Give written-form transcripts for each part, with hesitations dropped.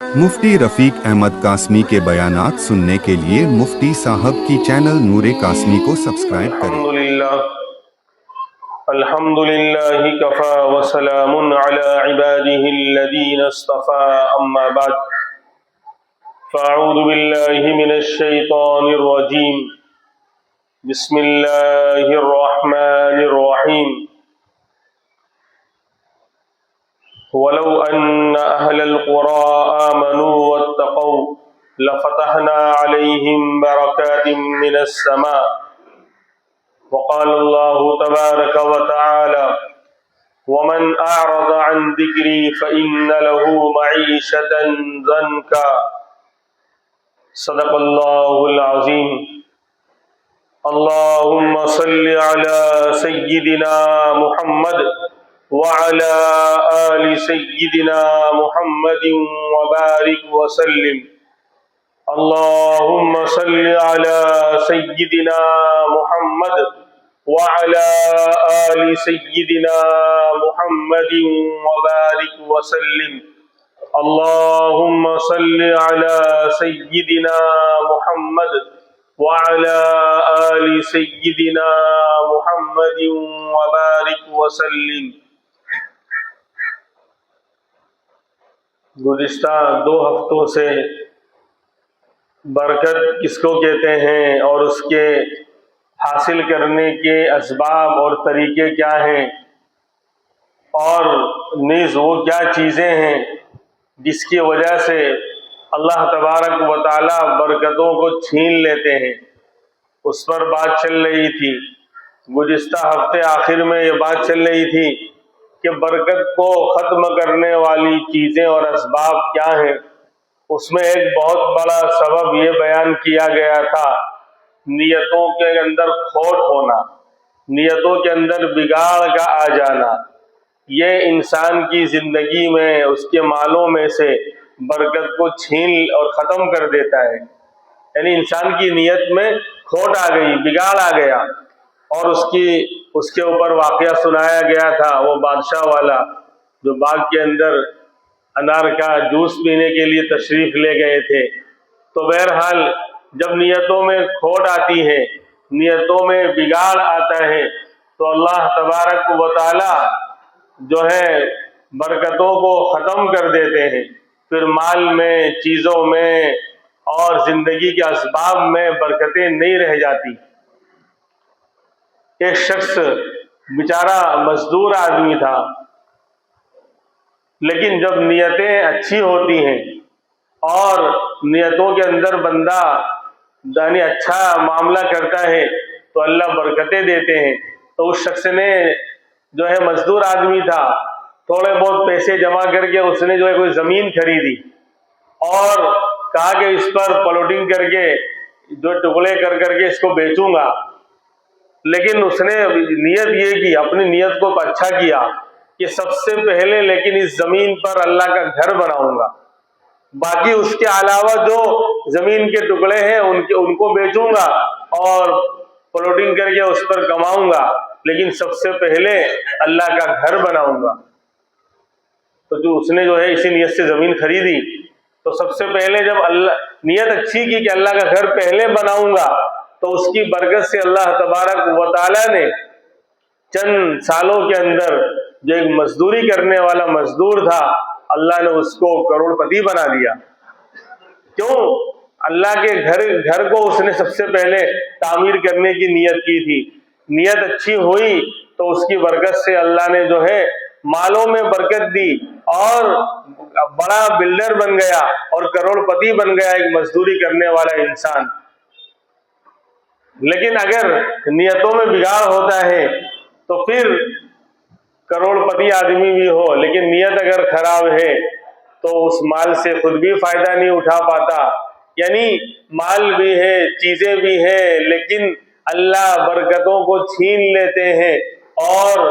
मुफ्ती रफीक अहमद कासमी के बयानात सुनने के लिए मुफ्ती साहब की चैनल नूरे कासमी को सब्सक्राइब करें। अल्हम्दुलिल्लाह कफ़ा व सलामुन अला इबादिहिल्लज़ीना इस्तफ़ा अम्मा बाद फ़अऊज़ु बिल्लाहि मिनश शैतानिर रजीम बिस्मिल्लाहिर रहमानिर रहीम वलौ अन्ना अहलल क़ुरा आमनू वत्तक़ौ लफ़तहना अलैहिम बरकातिम मिनस समा वक़ाल अल्लाहु तबारक व तआला वमन अअरद अन ज़िक्री फ़इन्न लहू मईशतन ज़न्का सदक़ल्लाहुल अज़ीम। अल्लाहुम्मा सल्लि अला सय्यिदिना मुहम्मद व अला आलि सय्यिदिना मुहम्मदिन व बारिक व सल्लिम। अल्लाहुम्मा सल्लि अला सय्यिदिना मुहम्मद व अला आलि सय्यिदिना मुहम्मदिन व बारिक व सल्लिम। अल्लाहुम्मा सल्लि अला सय्यिदिना मुहम्मद व अला आलि सय्यिदिना मुहम्मदिन व बारिक व सल्लिम। गुज़िश्ता 2 हफ्तों से बरकत किसको कहते हैं और उसके हासिल करने के असबाब और तरीके क्या हैं और नीज़ वो क्या चीज़ें हैं जिसकी वजह से अल्लाह तबारक व तआला बरकतों को छीन लेते हैं, उस पर बात चल रही थी। गुज़िश्ता हफ्ते आखिर में ये बात चल रही थी कि बरकत को ख़त्म करने वाली चीज़ें और असबाब क्या हैं। उसमें एक बहुत बड़ा सबब ये बयान किया गया था, नियतों के अंदर खोट होना, नियतों के अंदर बिगाड़ का आ जाना। ये इंसान की ज़िंदगी में उसके मालों में से बरकत को छीन और ख़त्म कर देता है। यानी इंसान की नियत में खोट आ गई, बिगाड़ आ गया। और उसके ऊपर वाक़या सुनाया गया था, वो बादशाह वाला जो बाग के अंदर अनार का जूस पीने के लिए तशरीफ़ ले गए थे। तो बहरहाल जब नियतों में खोट आती है, नियतों में बिगाड़ आता है, तो अल्लाह तबारक व तआला जो है बरकतों को ख़त्म कर देते हैं। फिर माल में, चीज़ों में और ज़िंदगी के असबाब में बरकतें नहीं रह जाती। एक शख्स बेचारा मजदूर आदमी था, लेकिन जब नियतें अच्छी होती हैं और नियतों के अंदर बंदा यानी अच्छा मामला करता है तो अल्लाह बरकतें देते हैं। तो उस शख्स ने जो है मजदूर आदमी था, थोड़े बहुत पैसे जमा करके उसने जो है कोई ज़मीन खरीदी और कहा कि इस पर प्लॉटिंग करके जो टुकड़े कर करके इसको बेचूंगा। लेकिन उसने नियत ये की, अपनी नियत को अच्छा किया कि सबसे पहले लेकिन इस ज़मीन पर अल्लाह का घर बनाऊंगा, बाकी उसके अलावा जो ज़मीन के टुकड़े हैं उनको बेचूंगा और प्लॉटिंग करके उस पर कमाऊंगा, लेकिन सबसे पहले अल्लाह का घर बनाऊंगा। तो जो उसने जो है इसी नियत से ज़मीन खरीदी, तो सबसे पहले जब अल्लाह नियत अच्छी की कि अल्लाह का घर पहले बनाऊंगा, तो उसकी बरकत से अल्लाह तबारक व तआला ने चंद सालों के अंदर जो एक मजदूरी करने वाला मजदूर था, अल्लाह ने उसको करोड़पति बना दिया। क्यों? अल्लाह के घर को उसने सबसे पहले तामीर करने की नियत की थी। नियत अच्छी हुई तो उसकी बरकत से अल्लाह ने जो है मालों में बरकत दी और बड़ा बिल्डर बन गया और करोड़पति बन गया एक मजदूरी करने वाला इंसान। लेकिन अगर नियतों में बिगाड़ होता है तो फिर करोड़पति आदमी भी हो, लेकिन नियत अगर खराब है तो उस माल से खुद भी फायदा नहीं उठा पाता। यानी माल भी है, चीजें भी है, लेकिन अल्लाह बरकतों को छीन लेते हैं और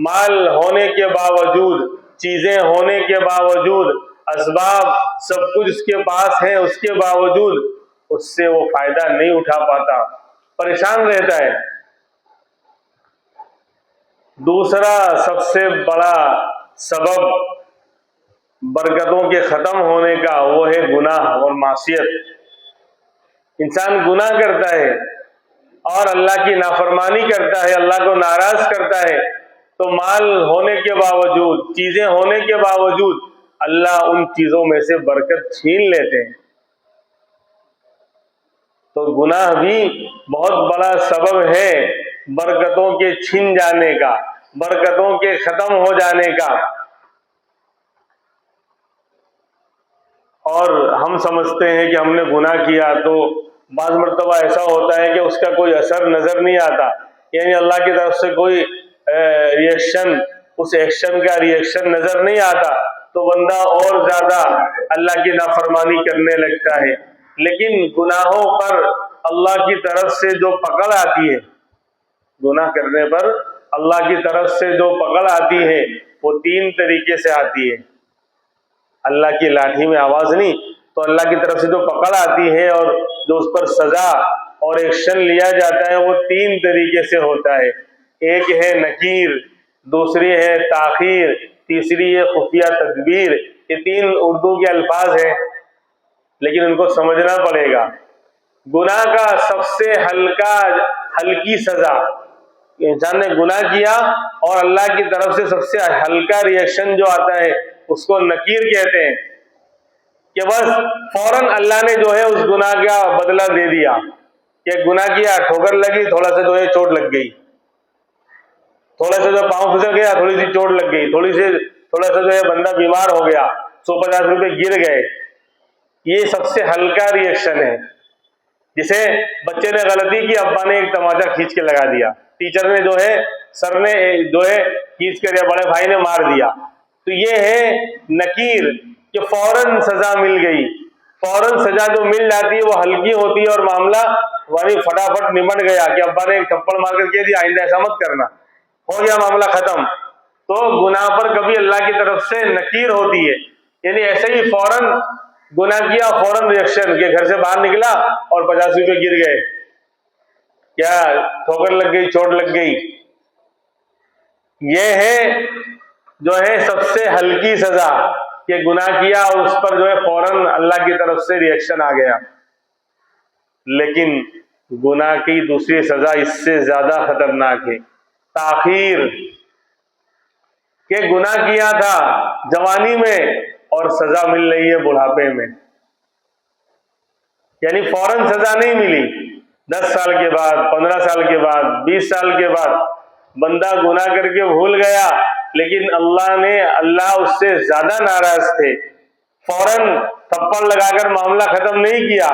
माल होने के बावजूद, चीजें होने के बावजूद, असबाब सब कुछ उसके पास है, उसके बावजूद उससे वो फायदा नहीं उठा पाता, परेशान रहता है। दूसरा सबसे बड़ा सबब बरकतों के खत्म होने का, वो है गुनाह और मासियत। इंसान गुनाह करता है और अल्लाह की नाफरमानी करता है, अल्लाह को नाराज करता है, तो माल होने के बावजूद, चीजें होने के बावजूद अल्लाह उन चीजों में से बरकत छीन लेते हैं। तो गुनाह भी बहुत बड़ा सबब है बरकतों के छिन जाने का, बरकतों के खत्म हो जाने का। और हम समझते हैं कि हमने गुनाह किया, तो बाज़ मर्तबा ऐसा होता है कि उसका कोई असर नजर नहीं आता, यानी अल्लाह की तरफ से कोई रिएक्शन, उस एक्शन का रिएक्शन नजर नहीं आता, तो बंदा और ज्यादा अल्लाह की नाफरमानी करने लगता है। लेकिन गुनाहों पर अल्लाह की तरफ से जो पकड़ आती है, गुनाह करने पर अल्लाह की तरफ से जो पकड़ आती है, वो 3 तरीके से आती है। अल्लाह की लाठी में आवाज नहीं, तो अल्लाह की तरफ से जो पकड़ आती है और जो उस पर सजा और एक्शन लिया जाता है, वो 3 तरीके से होता है। एक है नकीर, दूसरी है ताखीर, तीसरी है खुफिया तदबीर। ये 3 उर्दू के अल्फाज हैं, लेकिन उनको समझना पड़ेगा। गुनाह का सबसे हल्की सजा, इंसान ने गुनाह किया और अल्लाह की तरफ से सबसे हल्का रिएक्शन जो आता है, उसको नकीर कहते हैं, कि बस फौरन अल्लाह ने जो है उस गुनाह का बदला दे दिया। कि गुनाह किया, ठोकर लगी, थोड़ा सा जो है चोट लग गई, थोड़ा सा जो पांव फिसल गया, थोड़ी सी चोट लग गई, थोड़ा सा जो है बंदा बीमार हो गया, 150 रुपए गिर गए, ये सबसे हल्का रिएक्शन है। जिसे बच्चे ने गलती की, अब्बा ने एक तमाचा खींच के लगा दिया, टीचर ने जो है, सर ने जो है खींच कर, या बड़े भाई ने मार दिया, तो ये है नकीर, कि फौरन सजा मिल गई। फौरन सजा जो मिल जाती है वो हल्की होती है और मामला वही फटाफट निमट गया, कि अब्बा ने एक थप्पड़ मार कर कह दिया आइंदा ऐसा मत करना, हो गया मामला खत्म। तो गुनाह पर कभी अल्लाह की तरफ से नकीर होती है, यानी ऐसे ही फौरन गुनाह किया, फौरन रिएक्शन, के घर से बाहर निकला और 50 रुपए गिर गए, क्या ठोकर लग गई, चोट लग गई। ये है जो है सबसे हल्की सजा, कि गुनाह किया और उस पर जो है फौरन अल्लाह की तरफ से रिएक्शन आ गया। लेकिन गुनाह की दूसरी सजा इससे ज्यादा खतरनाक है, ताखीर। के गुनाह किया था जवानी में और सजा मिल रही है बुढ़ापे में, यानी फौरन सजा नहीं मिली, 10 साल के बाद, 15 साल के बाद, 20 साल के बाद बंदा गुनाह करके भूल गया, लेकिन अल्लाह उससे ज्यादा नाराज थे, फौरन थप्पड़ लगाकर मामला खत्म नहीं किया,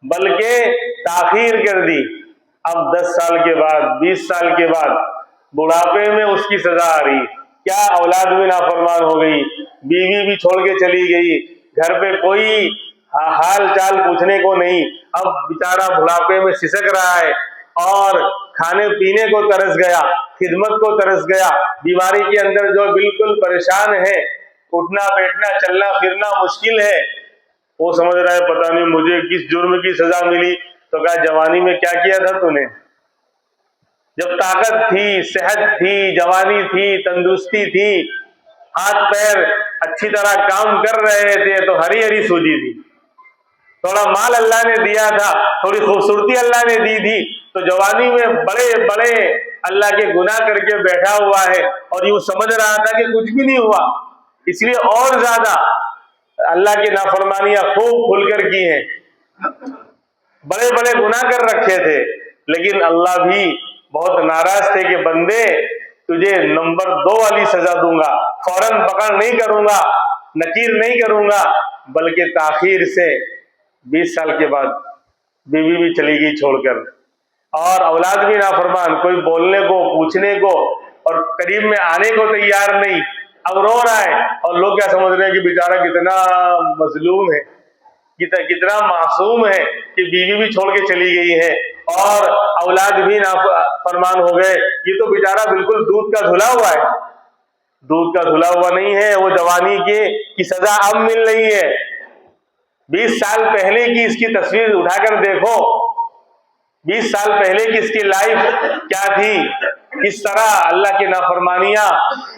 बल्कि ताखीर कर दी। अब 10 साल के बाद, 20 साल के बाद बुढ़ापे में उसकी सजा आ रही, क्या औलाद भी नाफरमान हो गई, बीवी भी छोड़ के चली गई, घर पे कोई हाल चाल पूछने को नहीं, अब बेचारा बुढ़ापे में सिसक रहा है और खाने पीने को तरस गया, खिदमत को तरस गया, बीमारी के अंदर जो बिल्कुल परेशान है, उठना बैठना चलना फिरना मुश्किल है। वो समझ रहा है पता नहीं मुझे किस जुर्म की सजा मिली, तो कहा जवानी में क्या किया था तूने, जब ताकत थी, सेहत थी, जवानी थी, तंदुरुस्ती थी, हाथ पैर अच्छी तरह काम कर रहे थे, तो हरी हरी सूझी थी, थोड़ा माल अल्लाह ने दिया था, थोड़ी खूबसूरती अल्लाह ने दी थी, तो जवानी में बड़े बड़े अल्लाह के गुनाह करके बैठा हुआ है और यूं समझ रहा था कि कुछ भी नहीं हुआ, इसलिए और ज्यादा अल्लाह की नाफरमानियां खूब खुलकर की हैं, बड़े बड़े गुनाह कर रखे थे। लेकिन अल्लाह भी बहुत नाराज थे कि बंदे तुझे नंबर 2 वाली सजा दूंगा, फौरन पकड़ नहीं करूंगा, नकीर नहीं करूंगा, बल्कि ताखीर से 20 साल के बाद बीवी भी चली गई छोड़कर, और औलाद भी नाफरमान, कोई बोलने को पूछने को और करीब में आने को तैयार नहीं, अब रो रहा है, और लोग क्या समझ रहे हैं कि बेचारा कितना मजलूम है, कितना मासूम है कि बीवी भी छोड़ के चली गई है और औलाद भी नाफरमान हो गए, ये तो बेचारा बिल्कुल दूध का धुला हुआ है। दूध का धुला हुआ नहीं है, वो जवानी की सजा अब मिल रही है। 20 साल पहले की इसकी तस्वीर उठाकर देखो, 20 साल पहले की इसकी लाइफ क्या थी, किस तरह अल्लाह की नाफरमानियां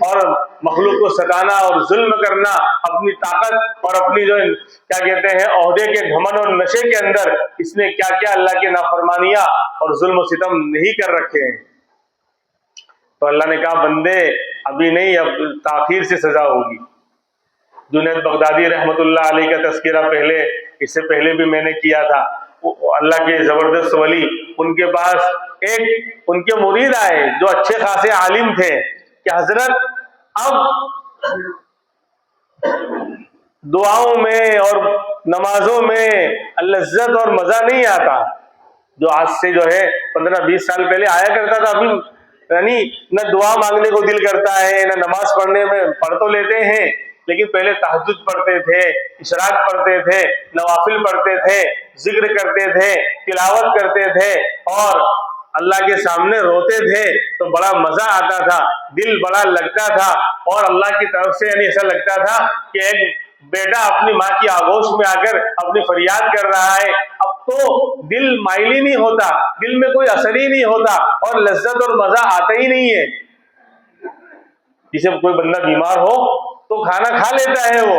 और मखलूक को सताना और जुल्म करना, अपनी ताकत और अपनी जो क्या कहते हैं ओहदे के घमंड और नशे के अंदर इसने क्या क्या अल्लाह की नाफरमानियां और जुल्म सितम नहीं कर रखे हैं। तो अल्लाह ने कहा बंदे अभी नहीं, अब ताखीर से सजा होगी। जुनैद बगदादी रहमतुल्लाह अलैह का तज़किरा पहले, इससे पहले भी मैंने किया था। अल्लाह के जबरदस्त वली, उनके पास एक उनके मुरीद आए जो अच्छे खासे आलिम थे कि हजरत अब दुआओं में और नमाजों में लज्जत और मजा नहीं आता, जो आज से जो है 15-20 साल पहले आया करता था। अभी यानी न दुआ मांगने को दिल करता है, न नमाज पढ़ने में, पढ़ तो लेते हैं लेकिन पहले तहज्जुद पढ़ते थे, इशराक पढ़ते थे, नवाफिल पढ़ते थे, जिक्र करते थे, तिलावत करते थे और अल्लाह के सामने रोते थे तो बड़ा मजा आता था, दिल बड़ा लगता था और अल्लाह की तरफ से यानी ऐसा लगता था कि एक बेटा अपनी माँ की आगोश में आकर अपनी फरियाद कर रहा है। अब तो दिल माइल नहीं होता, दिल में कोई असर ही नहीं होता और लज्जत और मजा आता ही नहीं है। जिसे कोई बंदा बीमार हो तो खाना खा लेता है, वो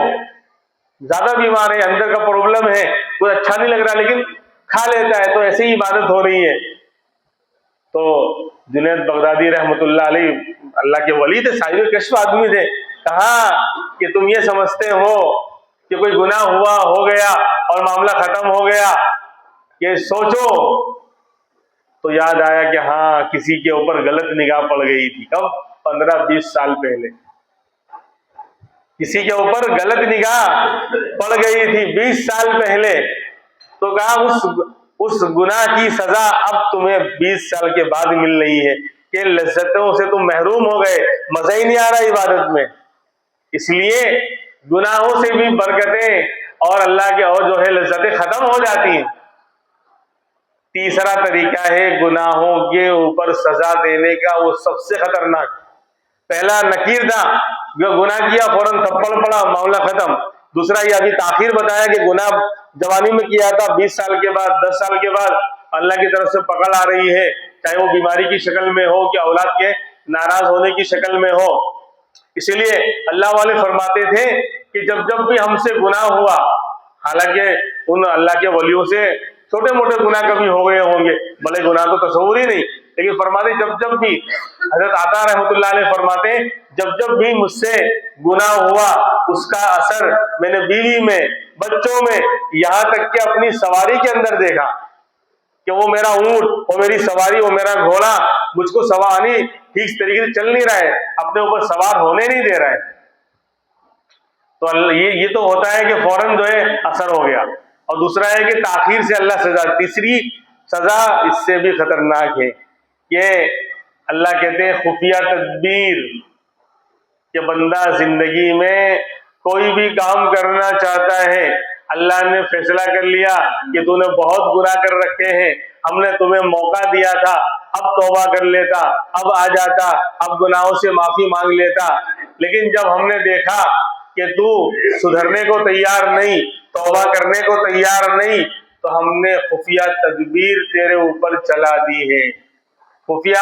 ज्यादा बीमार है, अंदर का प्रॉब्लम है, कोई अच्छा नहीं लग रहा लेकिन खा लेता है, तो ऐसे ही इबादत हो रही है। तो जुनैद बगदादी रहमतुल्लाह अलैह अल्लाह के वली थे, साहिब कश्फ आदमी थे। कहा कि तुम ये समझते हो कि कोई गुनाह हुआ हो गया और मामला खत्म हो गया, ये सोचो। तो याद आया कि हाँ, किसी के ऊपर गलत निगाह पड़ गई थी। कब? 15-20 साल पहले किसी के ऊपर गलत निगाह पड़ गई थी 20 साल पहले। तो कहा उस गुनाह की सजा अब तुम्हें 20 साल के बाद मिल रही है कि लज्जतों से तुम महरूम हो गए, मजा ही नहीं आ रहा इबादत में। इसलिए गुनाहों से भी बरकतें और अल्लाह के और जो है लज्जतें खत्म हो जाती हैं। तीसरा तरीका है गुनाहों के ऊपर सजा देने का, वो सबसे खतरनाक। पहला नकीर था, जो गुनाह किया फौरन थप्पड़ पड़ा, मामला खत्म। दूसरा ये अभी ताखीर बताया कि गुनाह जवानी में किया था, 20 साल के बाद, 10 साल के बाद अल्लाह की तरफ से पकड़ आ रही है, चाहे वो बीमारी की शक्ल में हो कि औलाद के नाराज होने की शक्ल में हो। इसलिए अल्लाह वाले फरमाते थे कि जब जब भी हमसे गुनाह हुआ, हालांकि उन अल्लाह के वलियों से छोटे मोटे गुनाह कभी हो गए होंगे, बड़े गुनाह तो तस्वुर ही नहीं, लेकिन फरमाते जब जब भी, हजरत आता रहमतुल्लाह अलैह फरमाते जब जब भी मुझसे गुनाह हुआ उसका असर मैंने बीवी में, बच्चों में, यहाँ तक कि अपनी सवारी के अंदर देखा कि वो मेरा ऊंट, वो मेरी सवारी, वो मेरा घोड़ा मुझको सवारी ठीक तरीके से चल नहीं रहा है, अपने ऊपर सवार होने नहीं दे रहा है। तो ये तो होता है कि फौरन जो है असर हो गया। और दूसरा है कि ताखीर से अल्लाह सजा। तीसरी सजा इससे भी खतरनाक है कि अल्लाह कहते हैं खुफिया तदबीर, कि बंदा जिंदगी में कोई भी काम करना चाहता है, अल्लाह ने फैसला कर लिया कि तूने बहुत गुनाह कर रखे हैं, हमने तुम्हें मौका दिया था, अब तौबा कर लेता, अब आ जाता, अब गुनाहों से माफी मांग लेता। लेकिन जब हमने देखा कि तू सुधरने को तैयार नहीं, तौबा करने को तैयार नहीं, तो हमने खुफिया तदबीर तेरे ऊपर चला दी है। खुफिया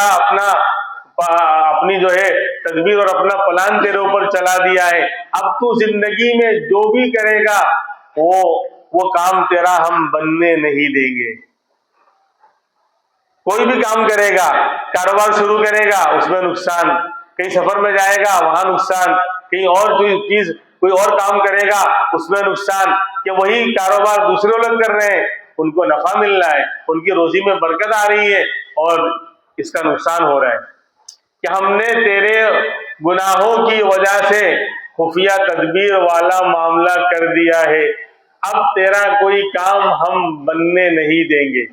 अपनी जो है तदबीर और अपना प्लान तेरे ऊपर चला दिया है। अब तू जिंदगी में जो भी करेगा वो काम तेरा हम बनने नहीं देंगे। कोई भी काम करेगा, कारोबार शुरू करेगा उसमें नुकसान, कहीं सफर में जाएगा वहां नुकसान, कहीं और चीज कोई और काम करेगा उसमें नुकसान, कि वही कारोबार दूसरे लोग कर रहे हैं, उनको नफा मिल रहा है, उनकी रोजी में बरकत आ रही है और इसका नुकसान हो रहा है। कि हमने तेरे गुनाहों की वजह से खुफिया तदबीर वाला मामला कर दिया है, अब तेरा कोई काम हम बनने नहीं देंगे।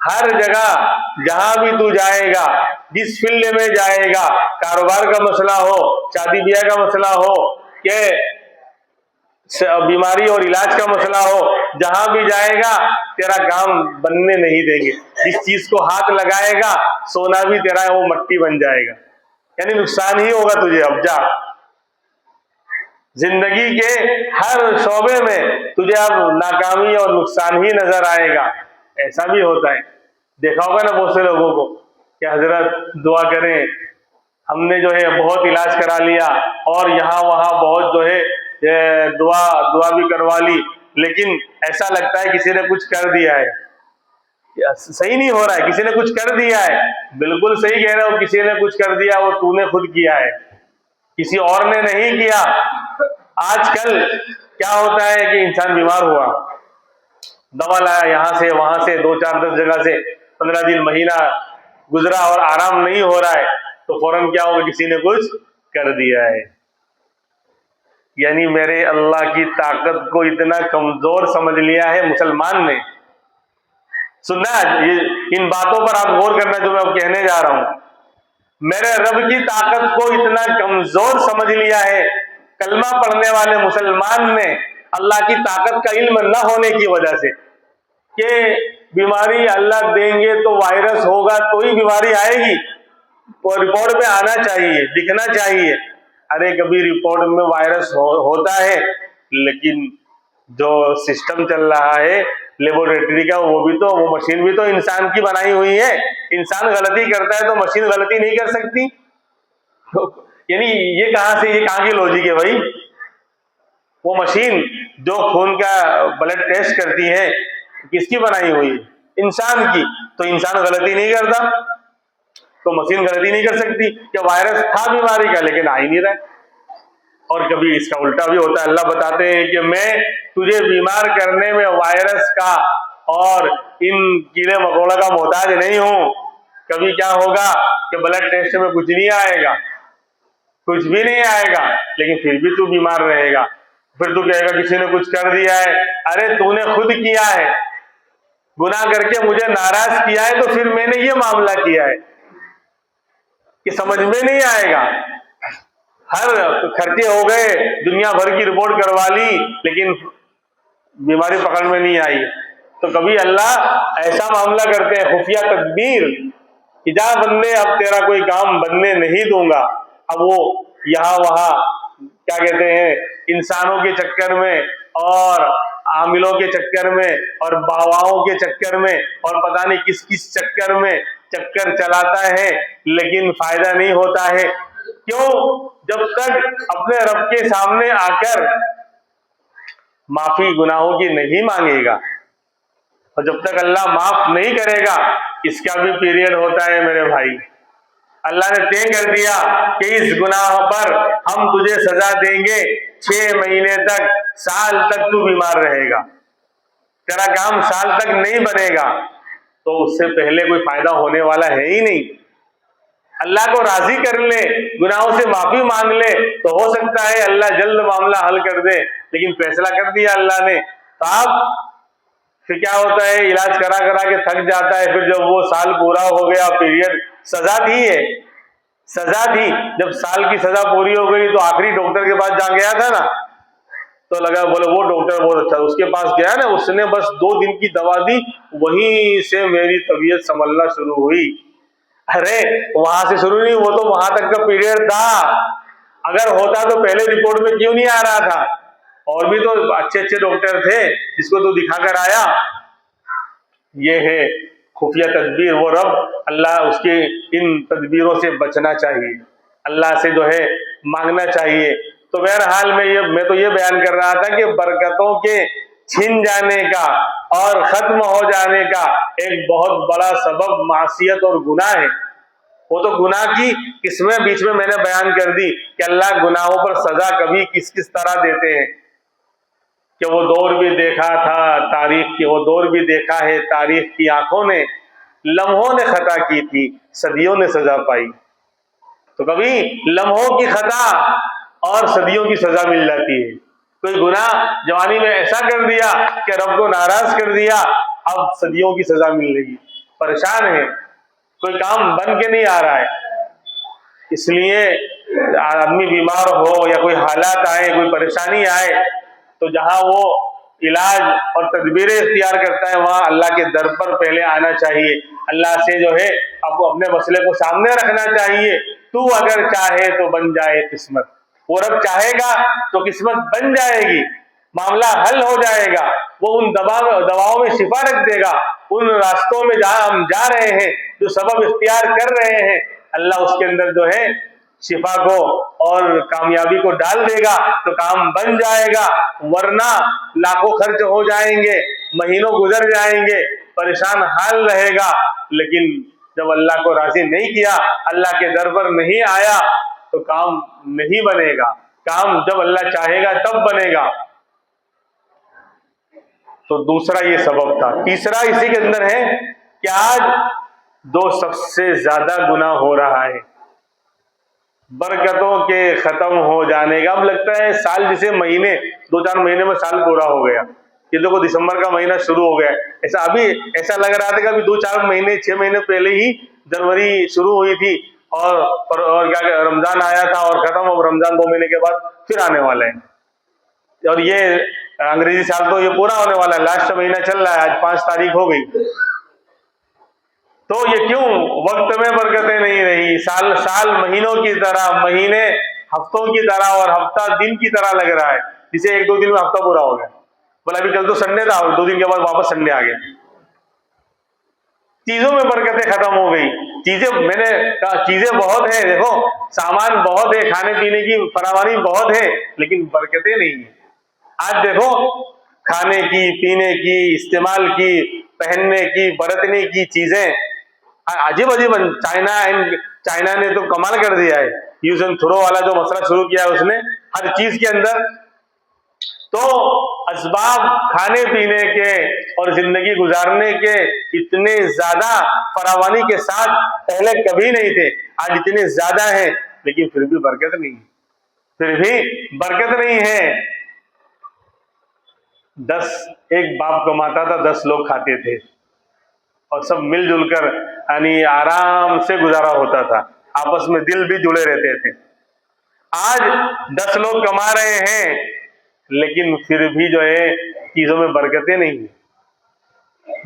हर जगह जहां भी तू जाएगा, जिस फील्ड में जाएगा, कारोबार का मसला हो, शादी ब्याह का मसला हो, कि बीमारी और इलाज का मसला हो, जहां भी जाएगा तेरा काम बनने नहीं देंगे। जिस चीज को हाथ लगाएगा सोना भी तेरा वो मट्टी बन जाएगा, यानी नुकसान ही होगा तुझे। अब जा, जिंदगी के हर शोबे में तुझे अब नाकामी और नुकसान ही नजर आएगा। ऐसा भी होता है, देखा होगा ना बहुत से लोगों को कि हजरत दुआ करें, हमने जो है बहुत इलाज करा लिया और यहाँ वहाँ बहुत जो है दुआ दुआ भी करवा ली, लेकिन ऐसा लगता है किसी ने कुछ कर दिया है, सही नहीं हो रहा है, किसी ने कुछ कर दिया है। बिल्कुल सही कह रहे हो, किसी ने कुछ कर दिया, वो तूने खुद किया है, किसी और ने नहीं किया। आजकल क्या होता है कि इंसान बीमार हुआ, दवा लाया यहाँ से वहां से, 2 4 10 जगह से, 15 दिन महीना गुजरा और आराम नहीं हो रहा है, तो फौरन क्या होगा, किसी ने कुछ कर दिया है। यानी मेरे अल्लाह की ताकत को इतना कमजोर समझ लिया है मुसलमान ने। सुनना, ये इन बातों पर आप गौर करना जो मैं अब कहने जा रहा हूं। मेरे रब की ताकत को इतना कमजोर समझ लिया है कलमा पढ़ने वाले मुसलमान ने, अल्लाह की ताकत का इल्म न होने की वजह से, कि बीमारी अल्लाह देंगे तो वायरस होगा तो ही बीमारी आएगी, वो रिपोर्ट में आना चाहिए, दिखना चाहिए। अरे कभी रिपोर्ट में वायरस होता है, लेकिन जो सिस्टम चल रहा है लेबोरेटरी का, वो मशीन भी तो इंसान की बनाई हुई है। इंसान गलती करता है तो मशीन गलती नहीं कर सकती। यानी ये कहां की लॉजिक है भाई? वो मशीन जो खून का ब्लड टेस्ट करती है, किसकी बनाई हुई है? इंसान की। तो इंसान गलती नहीं करता तो मशीन गलती नहीं कर सकती। क्या वायरस था बीमारी का, लेकिन आ ही नहीं रहा है। और कभी इसका उल्टा भी होता है। अल्लाह बताते हैं कि मैं तुझे बीमार करने में वायरस का और इन कीड़े मकोड़ा का मोहताज नहीं हूं। कभी क्या होगा कि ब्लड टेस्ट में कुछ नहीं आएगा, कुछ भी नहीं आएगा, लेकिन फिर भी तू बीमार रहेगा। फिर तू कहेगा किसी ने कुछ कर दिया है। अरे तूने खुद किया है, गुनाह करके मुझे नाराज किया है, तो फिर मैंने ये मामला किया है कि समझ में नहीं आएगा। हर खर्चे हो गए, दुनिया भर की रिपोर्ट करवा ली, लेकिन बीमारी पकड़ में नहीं आई। तो कभी अल्लाह ऐसा मामला करते हैं, खुफिया तदबीर, कि जा बंदे अब तेरा कोई काम बनने नहीं दूंगा। अब वो यहाँ वहां क्या कहते हैं, इंसानों के चक्कर में और आमिलों के चक्कर में और बावाओं के चक्कर में और पता नहीं किस किस चक्कर में चक्कर चलाता है, लेकिन फायदा नहीं होता है। क्यों? जब तक अपने रब के सामने आकर माफी गुनाहों की नहीं मांगेगा और जब तक अल्लाह माफ नहीं करेगा, इसका भी पीरियड होता है मेरे भाई। अल्लाह ने तय कर दिया कि इस गुनाह पर हम तुझे सजा देंगे, 6 महीने तक, साल तक तू बीमार रहेगा, तेरा काम साल तक नहीं बनेगा। तो उससे पहले कोई फायदा होने वाला है ही नहीं। अल्लाह को राजी कर ले, गुनाहों से माफी मांग ले, तो हो सकता है अल्लाह जल्द मामला हल कर दे, लेकिन फैसला कर दिया अल्लाह ने। तो अब फिर क्या होता है, इलाज करा करा के थक जाता है। फिर जब वो साल पूरा हो गया, पीरियड, सजा थी है, सजा थी, जब साल की सजा पूरी हो गई तो आखिरी डॉक्टर के पास जा गया था ना, तो लगा, बोले वो डॉक्टर बहुत अच्छा, उसके पास गया ना, उसने बस 2 दिन की दवा दी, वहीं से मेरी तबीयत संभलना शुरू हुई। अरे वहां से शुरू नहीं, वो तो वहां तक का पीरियड था। अगर होता तो पहले रिपोर्ट में क्यों नहीं आ रहा था? और भी तो अच्छे अच्छे डॉक्टर थे जिसको तू दिखा कर आया। ये है खुफिया तदबीर। वो रब अल्लाह, उसके इन तदबीरों से बचना चाहिए, अल्लाह से जो है मांगना चाहिए। तो बहरहाल मैं तो ये बयान कर रहा था कि बरकतों के छिन जाने का और खत्म हो जाने का एक बहुत बड़ा सबब मासियत और गुनाह है। वो तो गुनाह की किस्में बीच में मैंने बयान कर दी कि अल्लाह गुनाहों पर सजा कभी किस किस तरह देते हैं। कि वो दौर भी देखा था तारीख की, वो दौर भी देखा है तारीख की आंखों ने, लम्हों ने खता की थी, सदियों ने सजा पाई। तो कभी लम्हों की खता और सदियों की सजा मिल जाती है। कोई गुनाह जवानी में ऐसा कर दिया कि रब को नाराज कर दिया, अब सदियों की सजा मिल रही, परेशान है, कोई काम बन के नहीं आ रहा है। इसलिए आदमी बीमार हो या कोई हालात आए, कोई परेशानी आए, तो जहां वो इलाज और तदबीरें इख्तियार करता है, वहां अल्लाह के दर पर पहले आना चाहिए। अल्लाह से जो है अब अपने मसले को सामने रखना चाहिए। तू अगर चाहे तो बन जाए किस्मत, वो रब चाहेगा तो किस्मत बन जाएगी, मामला हल हो जाएगा। वो उन दवाओं में शिफा रख देगा, उन रास्तों में हम जा रहे हैं, जो सबब इख्तियार कर रहे हैं, अल्लाह उसके अंदर जो है शिफा को और कामयाबी को डाल देगा तो काम बन जाएगा। वरना लाखों खर्च हो जाएंगे, महीनों गुजर जाएंगे, परेशान हाल रहेगा, लेकिन जब अल्लाह को राजी नहीं किया, अल्लाह के दर पर नहीं आया तो काम नहीं बनेगा। काम जब अल्लाह चाहेगा तब बनेगा। तो दूसरा ये सबब था। तीसरा इसी के अंदर है कि आज दो सबसे ज्यादा गुनाह हो रहा है, बरकतों के खत्म हो जाने का। अब लगता है साल जिसे महीने 2-4 महीने में साल पूरा हो गया, ये देखो दिसंबर का महीना शुरू हो गया, ऐसा अभी ऐसा लग रहा था कि अभी 2-4 महीने 6 महीने पहले ही जनवरी शुरू हुई थी और क्या रमजान आया था और खत्म। अब रमजान 2 महीने के बाद फिर आने वाला है, और ये अंग्रेजी साल तो ये पूरा होने वाला है, लास्ट महीना चल रहा है, आज 5 तारीख हो गई। तो ये क्यों? वक्त में बरकतें नहीं रही। साल साल महीनों की तरह, महीने हफ्तों की तरह और हफ्ता दिन की तरह लग रहा है, जिसे 1-2 दिन में हफ्ता पूरा हो गया। बोला अभी कल तो संडे था और 2 दिन के बाद वापस संडे आ गया। चीजों में बरकतें खत्म हो गई। चीजें मैंने कहा चीजें बहुत है, देखो सामान बहुत है, खाने पीने की फरावानी बहुत है, लेकिन बरकतें नहीं है। आज देखो खाने की, पीने की, इस्तेमाल की, पहनने की, बरतने की चीजें अजीब अजीब। चाइना ने तो कमाल कर दिया है, यूज एंड थ्रो वाला जो मसला शुरू किया है उसने, हर चीज के अंदर। तो असबाब खाने पीने के और जिंदगी गुजारने के इतने ज्यादा फरावानी के साथ पहले कभी नहीं थे, आज इतने ज्यादा हैं, लेकिन फिर भी बरकत नहीं है, फिर भी बरकत नहीं है। एक बाप कमाता था, 10 लोग खाते थे और सब मिलजुल कर यानी आराम से गुजारा होता था, आपस में दिल भी जुड़े रहते थे। आज 10 लोग कमा रहे हैं, लेकिन फिर भी जो है चीजों में बरकतें नहीं है,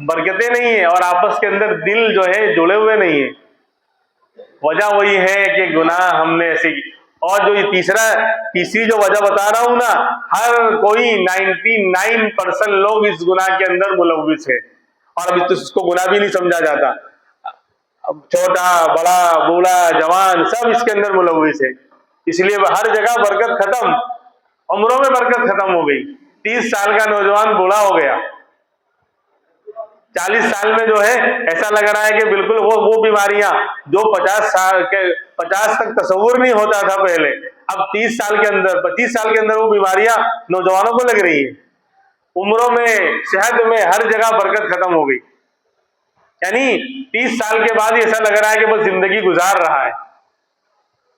बरकतें नहीं है, और आपस के अंदर दिल जो है जुड़े हुए नहीं है। वजह वही है कि गुनाह हमने ऐसे। और जो ये तीसरी जो वजह बता रहा हूं ना, हर कोई 99% लोग इस गुनाह के अंदर मुलव्विस है, और अभी तो इसको गुनाह भी नहीं समझा जाता। अब छोटा बड़ा बूढ़ा जवान सब इसके अंदर मुलव्विस है, इसलिए हर जगह बरकत खत्म, उम्रों में बरकत खत्म हो गई। 30 साल का नौजवान बूढ़ा हो गया, 40 साल में जो है ऐसा लग रहा है कि बिल्कुल वो बीमारियां जो 50 तक तस्वुर नहीं होता था पहले, अब 30 साल के अंदर 25 साल के अंदर वो बीमारियां नौजवानों को लग रही है। उम्रों में, सेहत में, हर जगह बरकत खत्म हो गई। यानी 30 साल के बाद ऐसा लग रहा है कि बस जिंदगी गुजार रहा है,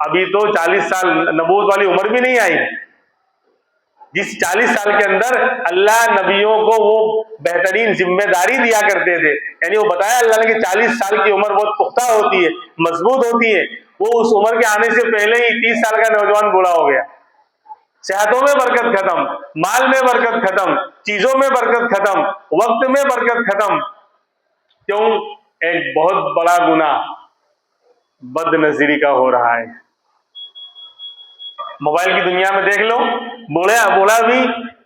अभी तो 40 साल नबूवत वाली उम्र भी नहीं आई। जिस 40 साल के अंदर अल्लाह नबियों को वो बेहतरीन जिम्मेदारी दिया करते थे, यानी वो बताया अल्लाह ने कि 40 साल की उम्र बहुत पुख्ता होती है, मजबूत होती है, वो उस उम्र के आने से पहले ही 30 साल का नौजवान बूढ़ा हो गया। सेहतों में बरकत खत्म, माल में बरकत खत्म, चीजों में बरकत खत्म, वक्त में बरकत खत्म। क्यों? एक बहुत बड़ा गुनाह बदनजीरी का हो रहा है। मोबाइल की दुनिया में देख लो, बूढ़ा भी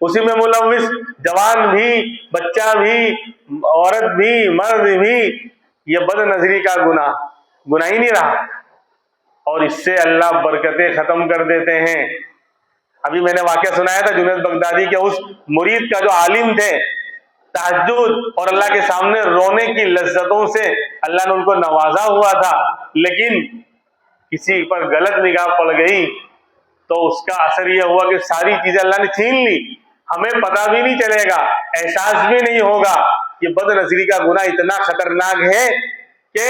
उसी में मुलव्विस, जवान भी, बच्चा भी, औरत भी, मर्द भी, ये बदनजरी का गुनाह ही नहीं रहा, और इससे अल्लाह बरकतें खत्म कर देते हैं। अभी मैंने वाकया सुनाया था जुनैद बगदादी के उस मुरीद का जो आलिम थे, तहज्जुद और अल्लाह के सामने रोने की लज्जतों से अल्लाह ने उनको नवाजा हुआ था, लेकिन किसी पर गलत निगाह पड़ गई तो उसका असर यह हुआ कि सारी चीजें अल्लाह ने छीन ली, हमें पता भी नहीं चलेगा, एहसास भी नहीं होगा। ये बदनजरी का गुनाह इतना खतरनाक है कि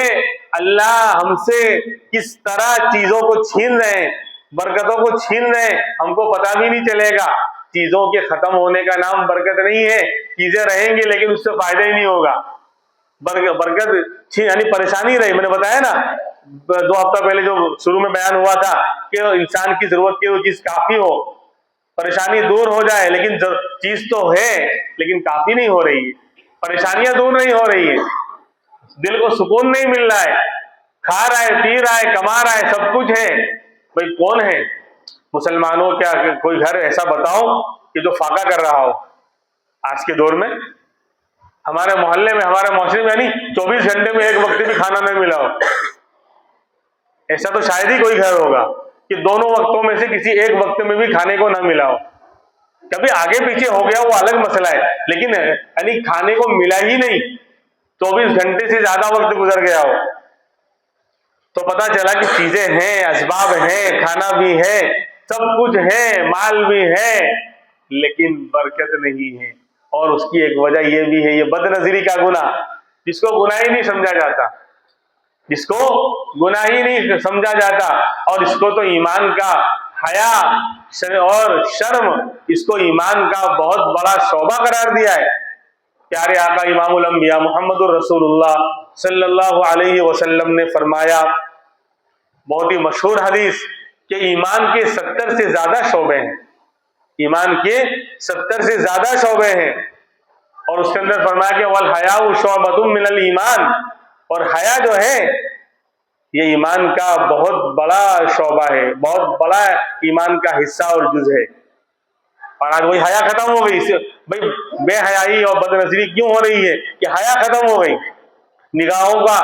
अल्लाह हमसे किस तरह चीजों को छीन रहे हैं, बरकतों को छीन रहे हैं, हमको पता भी नहीं चलेगा। चीजों के खत्म होने का नाम बरकत नहीं है, चीजें रहेंगी लेकिन उससे फायदा ही नहीं होगा। बरकत यानी परेशानी रही। मैंने बताया ना 2 हफ्ता पहले जो शुरू में बयान हुआ था कि इंसान की जरूरत की वो चीज काफी हो, परेशानी दूर हो जाए, लेकिन चीज तो है लेकिन काफी नहीं हो रही है, परेशानियां दूर नहीं हो रही है, दिल को सुकून नहीं मिल रहा है, खा रहा है, पी रहा है, कमा रहा है, सब कुछ है, भाई कौन है मुसलमानों? क्या कोई घर ऐसा बताओ कि जो फाका कर रहा हो आज के दौर में? हमारे मोहल्ले में, हमारे मोहल्ले में यानी 24 घंटे में एक वक्त भी खाना नहीं मिला हो, ऐसा तो शायद ही कोई घर होगा कि दोनों वक्तों में से किसी एक वक्त में भी खाने को ना मिला हो। कभी आगे पीछे हो गया वो अलग मसला है, लेकिन यानी खाने को मिला ही नहीं, 24 घंटे से ज्यादा वक्त गुजर गया हो, तो पता चला कि चीजें हैं, असबाब हैं, खाना भी है, सब कुछ है, माल भी है, लेकिन बरकत नहीं है। और उसकी एक वजह यह भी है, ये बदनजरी का गुनाह, जिसको गुनाह ही नहीं समझा जाता, जिसको गुनाह ही नहीं समझा जाता, और इसको तो ईमान का हया और शर्म, इसको ईमान का बहुत बड़ा शोभा करार दिया है। प्यारे आका इमामुल अंबिया मुहम्मदुर रसूलुल्लाह सल्लल्लाहु अलैहि वसल्लम ने फरमाया, बहुत ही मशहूर हदीस, कि ईमान के 70 से ज्यादा शोबे हैं, ईमान के 70 से ज्यादा शोबे हैं, और उसके अंदर फरमाया कि वल हयाउ शुअबतुम मिनल ईमान, और हया जो है ये ईमान का बहुत बड़ा शोबा है, बहुत बड़ा ईमान का हिस्सा और जुज है। और आज वही हया खत्म हो गई, भाई बेहयाई और बदनजरी क्यों हो रही है कि हया खत्म हो गई। निगाहों का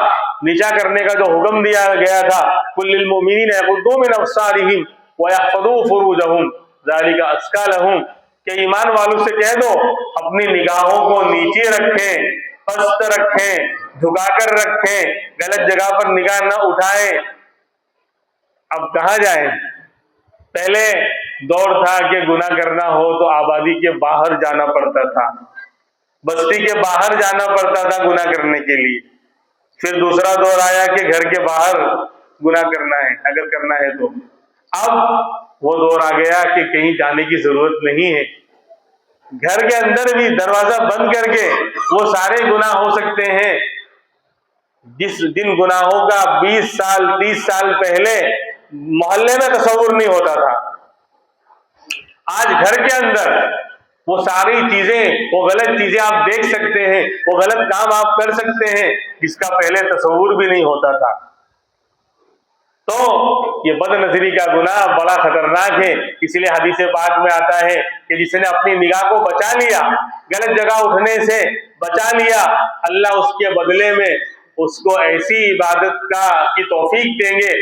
नीचा करने का जो हुक्म दिया गया था, कुल्लिल मुमिनीन यग़ुद्दू मिन अब्सारिहिम व यहफ़ज़ू फुरूजहुम ज़ालिका अज़का लहुम, कि ईमान वालों से कह दो अपनी निगाहों को नीचे रखें, पस्त रखें, झुकाकर रखें, गलत जगह पर निगाह न उठाएं। अब कहाँ जाएं? पहले दौर था कि गुनाह करना हो तो आबादी के बाहर जाना पड़ता था, बस्ती के बाहर जाना पड़ता था गुनाह करने के लिए। फिर दूसरा दौर आया कि घर के बाहर गुनाह करना है अगर करना है तो। अब वो दौर आ गया कि कहीं जाने की जरूरत नहीं है, घर के अंदर भी दरवाजा बंद करके वो सारे गुनाह हो सकते हैं जिन गुनाहों का 20 साल 30 साल पहले मोहल्ले में तस्वुर नहीं होता था। आज घर के अंदर वो सारी चीजें, वो गलत चीजें आप देख सकते हैं, वो गलत काम आप कर सकते हैं जिसका पहले तस्वुर भी नहीं होता था। तो ये बदनजरी का गुनाह बड़ा खतरनाक है। इसलिए हदीस पाक में आता है कि जिसने अपनी निगाह को बचा लिया, गलत जगह उठने से बचा लिया, अल्लाह उसके बदले में उसको ऐसी इबादत की तौफीक देंगे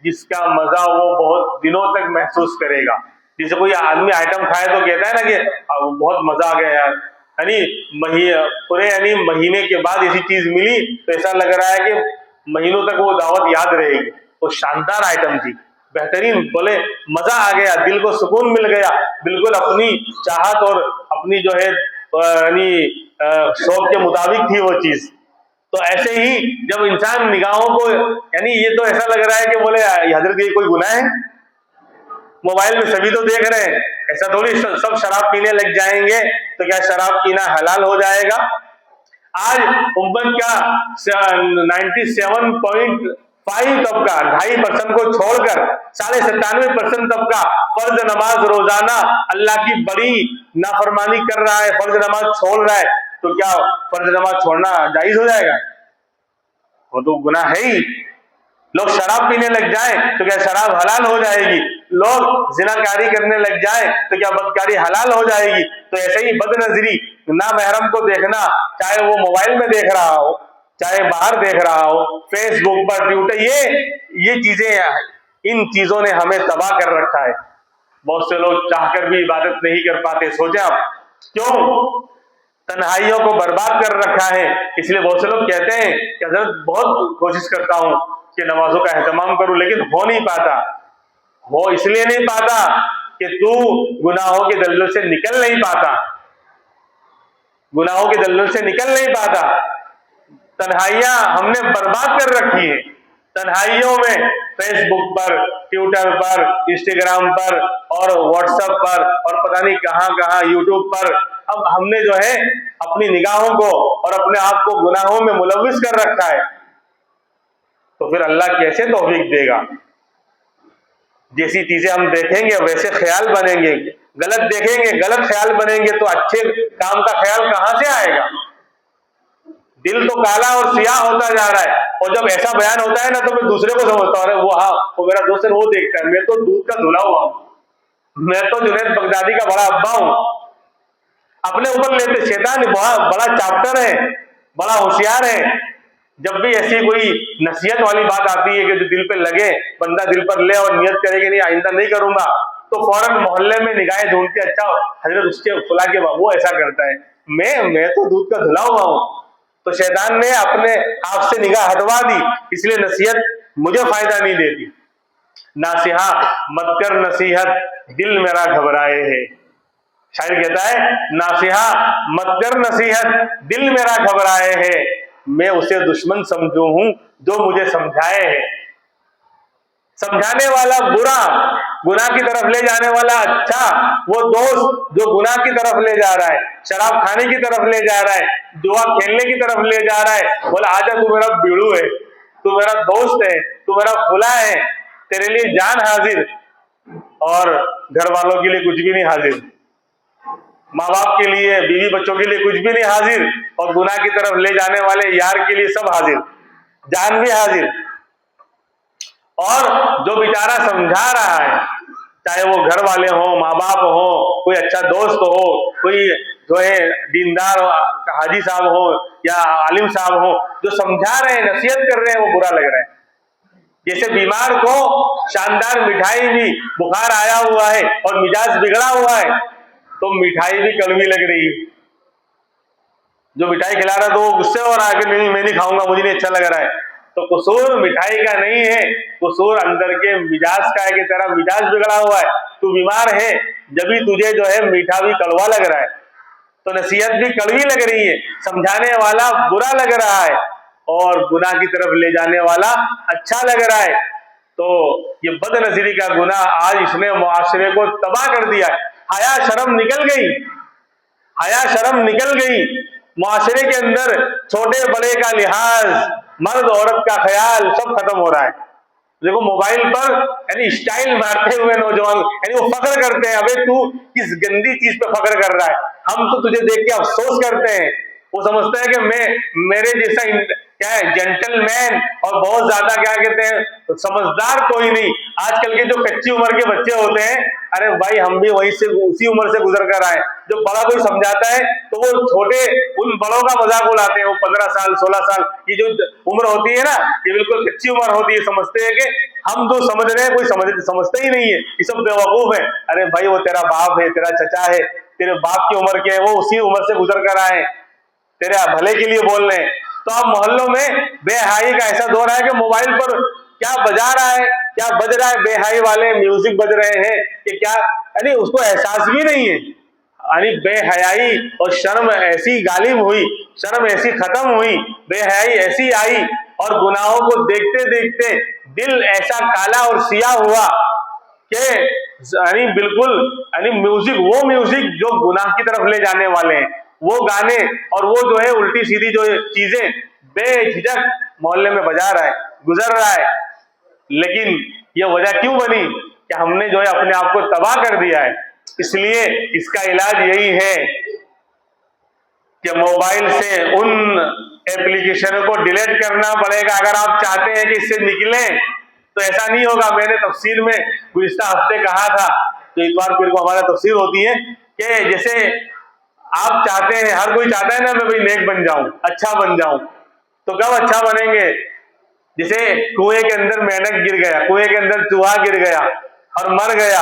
जिसका मजा वो बहुत दिनों तक महसूस करेगा। जैसे कोई आदमी आइटम खाए तो कहता है ना कि बहुत मजा आ गया यार, यानी महीने के बाद ऐसी चीज मिली तो ऐसा लग रहा है कि महीनों तक वो दावत याद रहेगी। तो शानदार आइटम थी, बेहतरीन, बोले मजा आ गया, दिल को सुकून मिल गया, बिल्कुल अपनी चाहत और अपनी जो है यानी शौक के मुताबिक थी वो चीज। तो ऐसे ही जब इंसान निगाहों को, यानी ये तो ऐसा लग रहा है कि बोले हजरत ये कोई गुनाह है, मोबाइल में सभी तो देख रहे हैं, ऐसा थोड़ी सब शराब पीने लग जाएंगे तो क्या शराब पीना हलाल हो जाएगा? आज उम्मत का 97.5 तबका, 2.5% को छोड़कर 97.5% तबका फर्ज नमाज रोजाना अल्लाह की बड़ी नाफरमानी कर रहा है, फर्ज नमाज छोड़ रहा है। तो क्या फर्ज नमाज छोड़ना जायज हो जाएगा? वो तो गुनाह है ही। लोग शराब पीने लग जाए तो क्या शराब हलाल हो जाएगी? लोग जिनाकारी करने लग जाए तो क्या बदकारी हलाल हो जाएगी? तो ऐसे ही बदनजरी, ना महरम को देखना, चाहे वो मोबाइल में देख रहा हो, चाहे बाहर देख रहा हो, फेसबुक पर, ट्विटर, ये चीजें, इन चीजों ने हमें तबाह कर रखा है। बहुत से लोग चाहकर भी इबादत नहीं कर पाते। सोचे आप क्यों? तन्हाइयों को बर्बाद कर रखा है। इसलिए बहुत से लोग कहते हैं कि हजरत बहुत कोशिश करता हूं कि नमाजों का एहतमाम करूं, लेकिन हो नहीं पाता। हो इसलिए नहीं पाता कि तू गुनाहों के दलदल से निकल नहीं पाता, गुनाहों के दलदल से निकल नहीं पाता। तन्हाइयां हमने बर्बाद कर रखी है। तन्हाइयों में फेसबुक पर, ट्विटर पर, इंस्टाग्राम पर और व्हाट्सएप पर और पता नहीं कहां कहां, यूट्यूब पर, अब हमने जो है अपनी निगाहों को और अपने आप को गुनाहों में मुलविस कर रखा है। तो फिर अल्लाह कैसे तौफीक देगा? जैसी चीजें हम देखेंगे वैसे ख्याल बनेंगे, गलत देखेंगे गलत ख्याल बनेंगे, तो अच्छे काम का ख्याल कहां से आएगा? दिल तो काला और सियाह होता जा रहा है। और जब ऐसा बयान होता है ना तो मैं दूसरे को समझता हूँ, अरे वो हाँ वो मेरा दोस्त है, वो देखता है, मैं तो दूध का धुला हुआ हूं, मैं तो जुनैद बगदादी का बड़ा अब्बा हूं। अपने ऊपर लेते। शैतान बहुत बड़ा चाप्टर है, बड़ा होशियार है। जब भी ऐसी कोई नसीहत वाली बात आती है कि जो दिल पे लगे, बंदा दिल पर ले और नियत करे कि नहीं आइंदा नहीं करूंगा, तो फौरन मोहल्ले में निगाहें ढूंढते, अच्छा हजरत उसके फुला के वो ऐसा करता है, मैं तो दूध का धुला हुआ हूं। तो शैतान ने अपने आप से निगाह हटवा दी, इसलिए नसीहत मुझे फायदा नहीं देती। नासिहा मत कर नसीहत, दिल मेरा घबराए है। शायर कहता है, नासिहा मत कर नसीहत, दिल मेरा घबराए है। मैं उसे दुश्मन समझू हूं जो मुझे समझाए है। समझाने वाला बुरा, गुनाह की तरफ ले जाने वाला अच्छा, वो दोस्त जो गुनाह की तरफ ले जा रहा है, शराब खाने की तरफ ले जा रहा है, जुआ खेलने की तरफ ले जा रहा है, बोला आजा तू मेरा बीड़ू है, तू मेरा दोस्त है, तू मेरा फुला है, तेरे लिए जान हाजिर, और घर वालों के लिए कुछ भी नहीं हाजिर, माँ बाप के लिए, बीवी बच्चों के लिए कुछ भी नहीं हाजिर, और गुनाह की तरफ ले जाने वाले यार के लिए सब हाजिर, जान भी हाजिर। और जो बेचारा समझा रहा है, चाहे वो घर वाले हो, माँ बाप हो, कोई अच्छा दोस्त हो, कोई जो है दीनदार हाजी साहब हो या आलिम साहब हो, जो समझा रहे हैं, नसीहत कर रहे हैं, वो बुरा लग रहा है। जैसे बीमार को शानदार मिठाई भी, बुखार आया हुआ है और मिजाज बिगड़ा हुआ है, तो मिठाई भी कड़वी लग रही है। जो मिठाई खिला रहा है तो वो गुस्से हो रहा है कि नहीं मैं नहीं खाऊंगा, मुझे नहीं अच्छा लग रहा है। तो कसूर मिठाई का नहीं है, कसूर अंदर के मिजाज का है कि तेरा मिजाज बिगड़ा हुआ है, तू बीमार है, जब भी तुझे जो है मीठा भी कड़वा लग रहा है, तो नसीहत भी कड़वी लग रही है, समझाने वाला बुरा लग रहा है, और गुनाह की तरफ ले जाने वाला अच्छा लग रहा है। तो ये बदनज़ीरी का गुनाह आज इसने मुआशरे को तबाह कर दिया है। हया शर्म निकल गई, हया शर्म निकल गई। मुआशरे के अंदर छोटे बड़े का लिहाज, मर्द औरत का ख्याल सब खत्म हो रहा है। देखो मोबाइल पर यानी स्टाइल मारते हुए नौजवान, यानी वो फख्र करते हैं, अबे तू किस गंदी चीज पे फख्र कर रहा है, हम तो तुझे देख के अफसोस करते हैं। वो समझते हैं कि मैं मेरे जैसा क्या है जेंटलमैन और बहुत ज्यादा क्या कहते हैं तो समझदार कोई नहीं। आजकल के जो कच्ची उम्र के बच्चे होते हैं, अरे भाई हम भी वहीं से उसी उम्र से गुजर कर आए। जो बड़ा कोई समझाता है तो वो छोटे उन बड़ों का मजाक उड़ाते हैं। वो 15 साल 16 साल की जो उम्र होती है ना, ये बिल्कुल कच्ची उम्र होती है। समझते हैं कि हम जो समझ रहे हैं कोई समझते ही नहीं है, ये सब बेवकूफ है। अरे भाई वो तेरा बाप है, तेरा चचा है, तेरे बाप की उम्र के है, वो उसी उम्र से गुजर कर आए, तेरे भले के लिए बोल रहे हैं। तो अब मोहल्लों में बेहाई का ऐसा दौर है कि मोबाइल पर क्या बजा रहा है, क्या बज रहा है, बेहाई वाले म्यूजिक बज रहे हैं कि क्या, यानी उसको एहसास भी नहीं है। यानी बेहयाई और शर्म ऐसी गालिब हुई, शर्म ऐसी खत्म हुई, बेहयाई ऐसी आई, और गुनाहों को देखते देखते दिल ऐसा काला और सिया हुआ कि यानी बिल्कुल यानी म्यूजिक, वो म्यूजिक जो गुनाह की तरफ ले जाने वाले हैं, वो गाने और वो जो है उल्टी सीधी जो चीजें बेझिझक मोहल्ले में बजा रहा है, गुजर रहा है। लेकिन ये वजह क्यों बनी कि हमने जो है अपने आप को तबाह कर दिया है। इसलिए इसका इलाज यही है कि मोबाइल से उन एप्लीकेशनों को डिलीट करना पड़ेगा। अगर आप चाहते हैं कि इससे निकलें तो ऐसा नहीं होगा। मैंने तफसीर में गुज़िश्ता हफ्ते कहा था, तो इतवार फिर को हमारा तफसीर होती है कि जैसे आप चाहते हैं, हर कोई चाहता है ना मैं भाई नेक बन जाऊं, अच्छा बन जाऊं, तो कब अच्छा बनेंगे? जैसे कुएं के अंदर मेंढक गिर गया, कुएं के अंदर चूहा गिर गया और मर गया,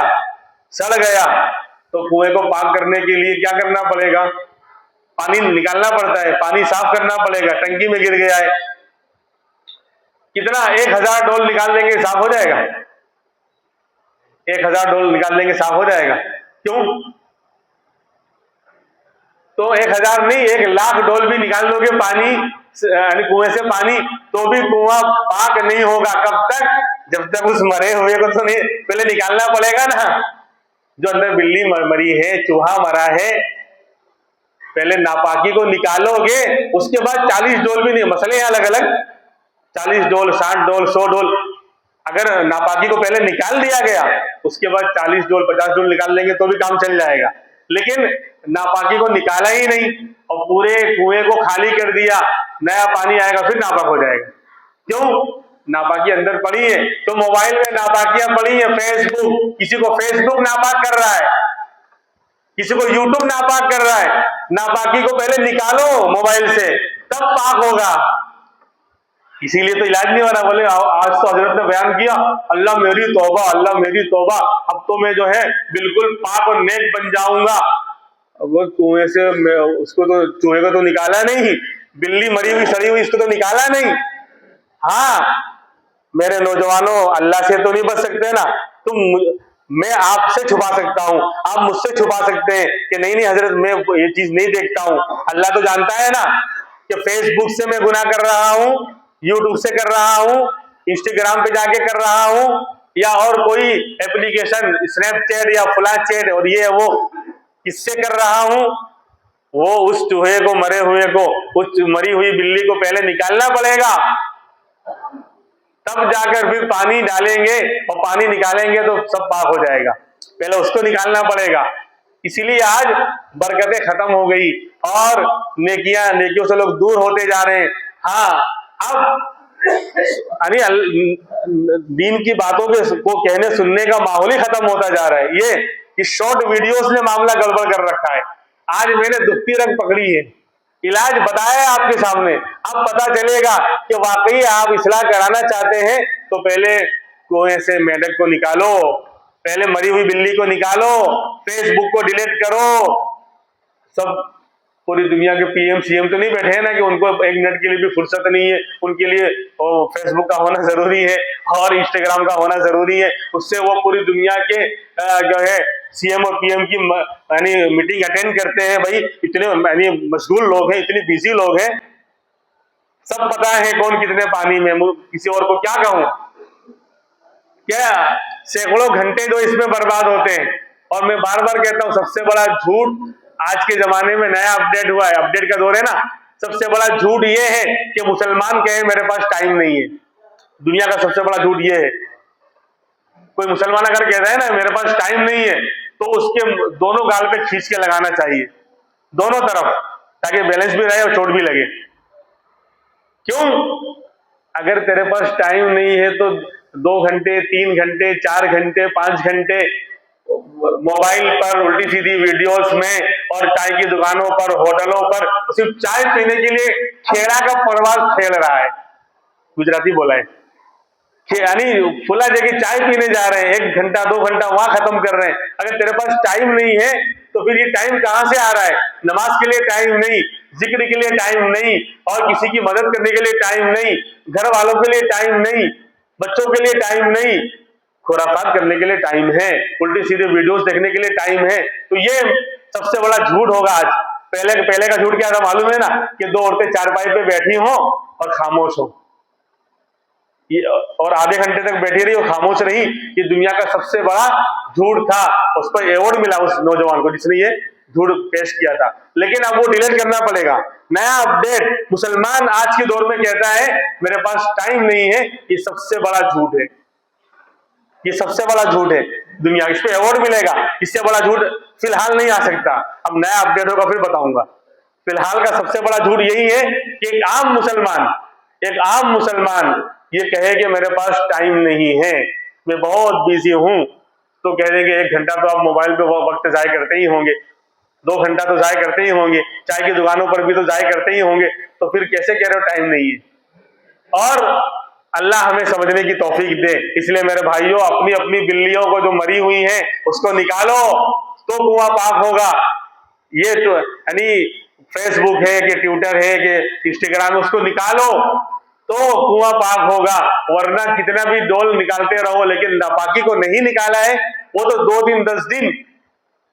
सड़ गया, तो कुएं को पाक करने के लिए क्या करना पड़ेगा? पानी निकालना पड़ता है, पानी साफ करना पड़ेगा। टंकी में गिर गया है, कितना 1000 डोल निकाल देंगे साफ हो जाएगा? 1000 डोल निकाल देंगे साफ हो जाएगा? क्यों? तो 1000 नहीं, 1,00,000 डोल भी निकाल दोगे पानी यानी कुएं से पानी, तो भी कुआं पाक नहीं होगा। कब तक? जब तक उस मरे हुए को तो नहीं पहले निकालना पड़ेगा ना। जो अंदर बिल्ली मरी है, चूहा मरा है, पहले नापाकी को निकालोगे, उसके बाद 40 डोल भी नहीं, मसले अलग अलग, 40 डोल 60 डोल 100 डोल, अगर नापाकी को पहले निकाल दिया गया उसके बाद 40 डोल 50 डोल निकाल लेंगे तो भी काम चल जाएगा। लेकिन नापाकी को निकाला ही नहीं और पूरे कुएं को खाली कर दिया, नया पानी आएगा फिर नापाक हो जाएगा। क्यों? नापाकी अंदर पड़ी है। तो मोबाइल में नापाकियां पड़ी है, फेसबुक, किसी को फेसबुक नापाक कर रहा है, किसी को यूट्यूब नापाक कर रहा है, नापाकी को पहले निकालो मोबाइल से, तब पाक होगा। इसीलिए तो इलाज नहीं हो रहा। बोले आज तो हजरत ने बयान किया, अल्लाह मेरी तौबा, अल्लाह मेरी तौबा, अब तो मैं जो है बिल्कुल पाक और नेक बन जाऊंगा। वो कुएं से उसको तो चूहे को तो निकाला नहीं, बिल्ली मरी हुई सड़ी हुई इसको तो निकाला नहीं। हाँ मेरे नौजवानों, अल्लाह से तो नहीं बच सकते ना, मैं आपसे छुपा सकता हूँ, आप मुझसे छुपा सकते हैं कि नहीं नहीं हजरत मैं ये चीज नहीं देखता हूँ। अल्लाह तो जानता है ना कि फेसबुक से मैं गुनाह कर रहा हूँ, यूट्यूब से कर रहा हूँ, इंस्टाग्राम पे जाके कर रहा हूँ, या और कोई एप्लीकेशन स्नैपचैट या फुला चैट और ये वो किससे कर रहा हूँ। वो उस चूहे को, मरे हुए को, उस मरी हुई बिल्ली को पहले निकालना पड़ेगा, तब जाकर फिर पानी डालेंगे और पानी निकालेंगे तो सब पाक हो जाएगा। पहले उसको निकालना पड़ेगा। इसीलिए आज बरकतें खत्म हो गई और नेकियों से लोग दूर होते जा रहे हैं। हाँ अब दीन की बातों को कहने सुनने का माहौल ही खत्म होता जा रहा है। ये शॉर्ट वीडियोस ने मामला गड़बड़ कर रखा है। आज मैंने दुखती रंग पकड़ी है, इलाज बताया आपके सामने। अब पता चलेगा कि वाकई आप इस्लाह कराना चाहते हैं तो पहले कुएं से मेंढक को निकालो, पहले मरी हुई बिल्ली को निकालो, फेसबुक को डिलीट करो। सब पूरी दुनिया के पीएम सीएम तो नहीं बैठे हैं ना कि उनको एक मिनट के लिए भी फुर्सत नहीं है, उनके लिए फेसबुक का होना जरूरी है और इंस्टाग्राम का होना जरूरी है। उससे वो पूरी दुनिया के जो है सीएम और पीएम की मीटिंग अटेंड करते हैं। भाई इतने मशगूल लोग हैं, इतने बिजी लोग हैं, सब पता है कौन कितने पानी में। किसी और को क्या कहूं, क्या सैकड़ों घंटे जो इसमें बर्बाद होते हैं। और मैं बार बार कहता हूं सबसे बड़ा झूठ आज के जमाने में नया अपडेट हुआ है, अपडेट का दौर है ना, सबसे बड़ा झूठ ये है कि मुसलमान कहे मेरे पास टाइम नहीं है। दुनिया का सबसे बड़ा झूठ ये है। कोई मुसलमान अगर कहता है ना मेरे पास टाइम नहीं है तो उसके दोनों गाल पे खींच के लगाना चाहिए, दोनों तरफ, ताकि बैलेंस भी रहे और चोट भी लगे। क्यों? अगर तेरे पास टाइम नहीं है तो 2 घंटे 3 घंटे 4 घंटे 5 घंटे मोबाइल पर उल्टी सीधी वीडियोस में और चाय की दुकानों पर, होटलों पर सिर्फ चाय पीने के लिए खेड़ा का प्रवास खेल रहा है, गुजराती बोला है, यानी फुला जगह चाय पीने जा रहे हैं, 1 घंटा 2 घंटा वहां खत्म कर रहे हैं। अगर तेरे पास टाइम नहीं है तो फिर ये टाइम कहां से आ रहा है? नमाज के लिए टाइम नहीं, जिक्र के लिए टाइम नहीं, और किसी की मदद करने के लिए टाइम नहीं, घर वालों के लिए टाइम नहीं, बच्चों के लिए टाइम नहीं, खुराफात करने के लिए टाइम है, उल्टी सीधे वीडियोस देखने के लिए टाइम है। तो ये सबसे बड़ा झूठ होगा आज। पहले का झूठ क्या था मालूम है ना, कि 2 औरतें चारपाई पे बैठी हो और खामोश हो, और आधे घंटे तक बैठी रही और खामोश रही। ये दुनिया का सबसे बड़ा झूठ था। उस पर अवार्ड मिला उस नौजवान को जिसने ये झूठ पेश किया था। लेकिन अब वो डिलीट करना पड़ेगा। नया अपडेट, मुसलमान आज के दौर में कहता है मेरे पास टाइम नहीं है, ये सबसे बड़ा झूठ है, ये सबसे बड़ा झूठ है दुनिया। इस पे अवार्ड मिलेगा, इससे बड़ा झूठ फिलहाल नहीं आ सकता। अब नया अपडेट होगा फिर बताऊंगा। फिलहाल का सबसे बड़ा झूठ यही है कि एक आम मुसलमान ये कहे कि मेरे पास टाइम नहीं है, मैं बहुत बिजी हूं, तो कह देंगे 1 घंटा तो आप मोबाइल पे वक्त जाया करते ही होंगे, 2 घंटा तो जाया करते ही होंगे, चाय की दुकानों पर भी तो जाया करते ही होंगे, तो फिर कैसे कह रहे हो टाइम नहीं है। और अल्लाह हमें समझने की तौफीक दे। इसलिए मेरे भाइयों, अपनी अपनी बिल्लियों को जो मरी हुई हैं उसको निकालो तो कुआं पाक होगा। ये तो यानी फेसबुक है कि ट्विटर है कि इंस्टाग्राम, उसको निकालो तो कुआं पाक होगा। वरना कितना भी डोल निकालते रहो, लेकिन नापाकी को नहीं निकाला है, वो तो 2 दिन 10 दिन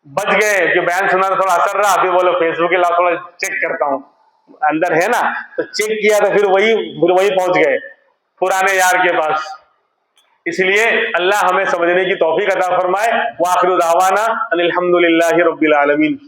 बच गए कि बयान सुना तो थोड़ा असर रहा, फिर बोलो फेसबुक के लाओ थोड़ा चेक करता हूं, अंदर है ना, तो चेक किया तो फिर वही पहुंच गए पुराने यार के पास। इसलिए अल्लाह हमें समझने की तौफीक अता फरमाए। व आखिरु दावाना अनिल हम्दुलिल्लाहि रब्बिल आलमीन।